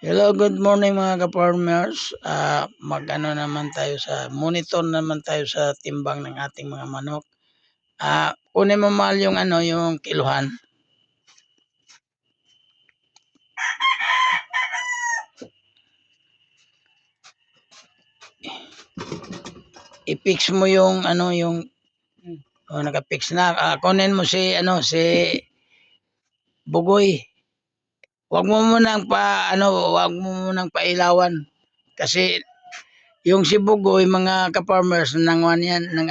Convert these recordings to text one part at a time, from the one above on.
Hello, good morning mga ka-farmers. Mag-ano naman tayo sa monitor naman tayo sa timbang ng ating mga manok. Kunin mo mahal yung yung kiluhan. I-fix mo yung naka-fix na. Kunin mo si Bugoy. Wag mo munang pailawan kasi yung si Bugoy mga ka-farmers nangwan yan ng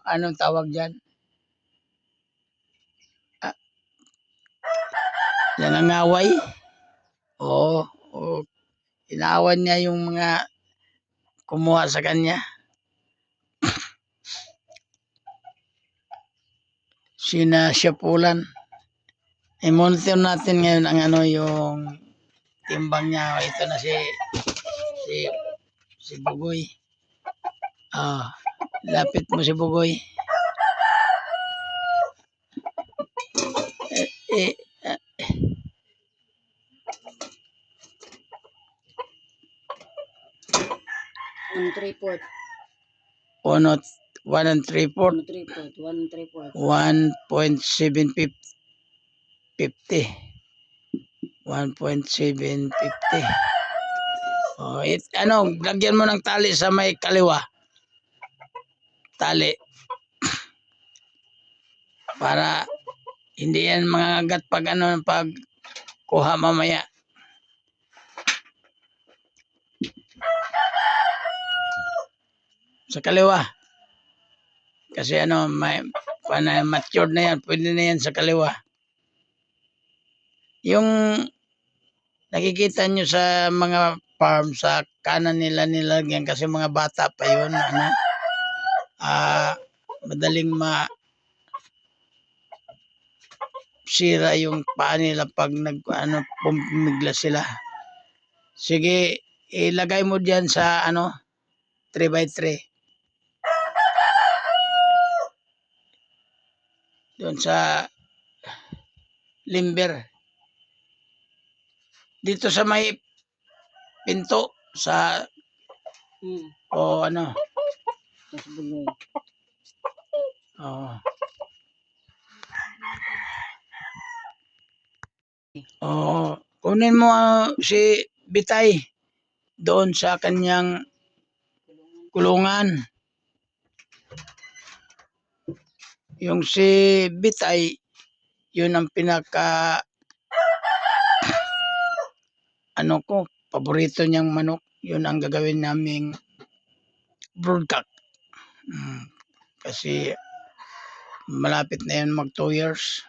anong tawag diyan? Nangangaway. Oo, oo. Inawan niya yung mga kumuha sa kanya. Sinasyapulan. I-monitor natin ngayon ang yung timbang niya. Ito na si Bugoy. Lapit mo si Bugoy. Eh, 1/3. 1 and 3/4. 1.750. 1.750. Lagyan mo ng tali sa may kaliwa. Tali. Para hindi yan mangagat pag kuha mamaya. Sa kaliwa. Kasi matured na yan. Pwede na yan sa kaliwa. Yung nakikita nyo sa mga farm, sa kanan nila nilagyan kasi mga bata pa yun. Madaling sira yung paa nila pag pumigla sila. Sige, ilagay mo diyan sa 3x3. Doon sa limber. Dito sa may pinto sa kunin mo si Bitay doon sa kanyang kulungan. Yung si Bitay, yun ang pinaka paborito niyang manok. Yun ang gagawin naming broodcock. Kasi malapit na yan mag 2 years.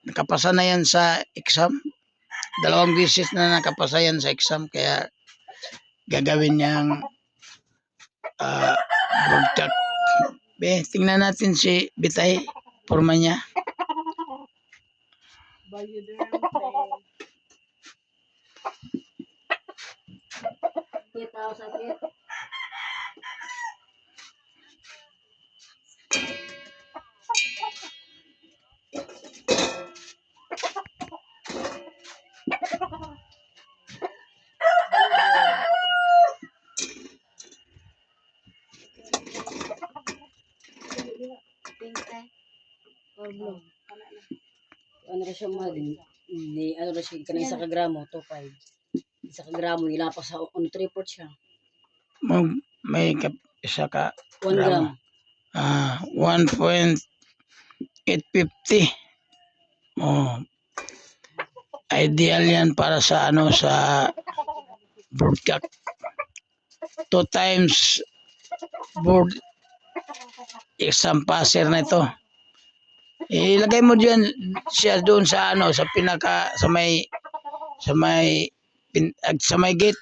Nakapasa na yan sa exam. 2 beses na nakapasa yan sa exam. Kaya gagawin niyang broodcock. Tingnan natin si Bitay. Forma niya. Ano siya kanang 1 gramo 2.5. 1 gramo ilapas sa 1/3 siya. May isa ka 1 gram. 1.850. Ideal yan para sa sa broodcock. 2 times board exam passer na ito. Ilagay mo diyan siya doon sa sa pinaka sa may gate.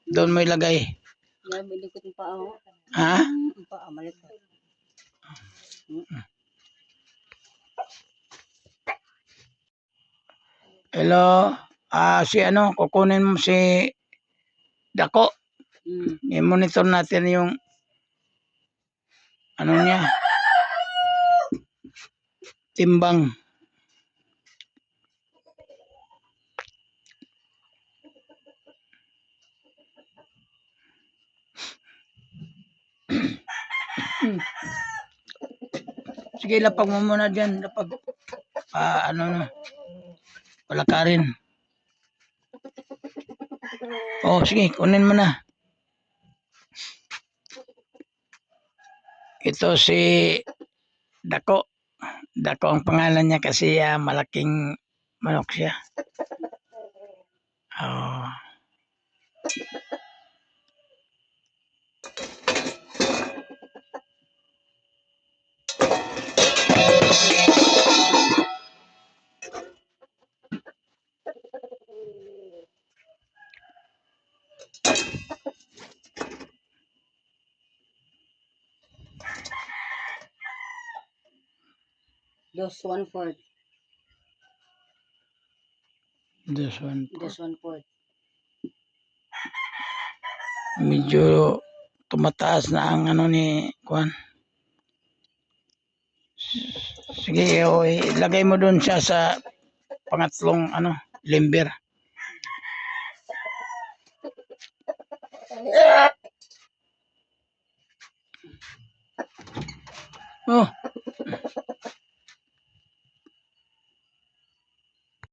Doon mo ilagay. Malikot yung paa. Yung paa malikot. Hello. Kukunin mo si Dako. I-monitor natin yung niya. Timbang. Sige, lapag mo muna dyan. Lapag. Ano na. Palakarin. Oh, sige, kunin mo na. Ito si Dako. Dako ang pangalan niya kasi malaking manok siya. Oh. Dos, 1/4. This one. Dos, 1/4. Medyo tumataas na ang ano ni Juan. Sige, ilagay mo dun siya sa pangatlong limber. Oh,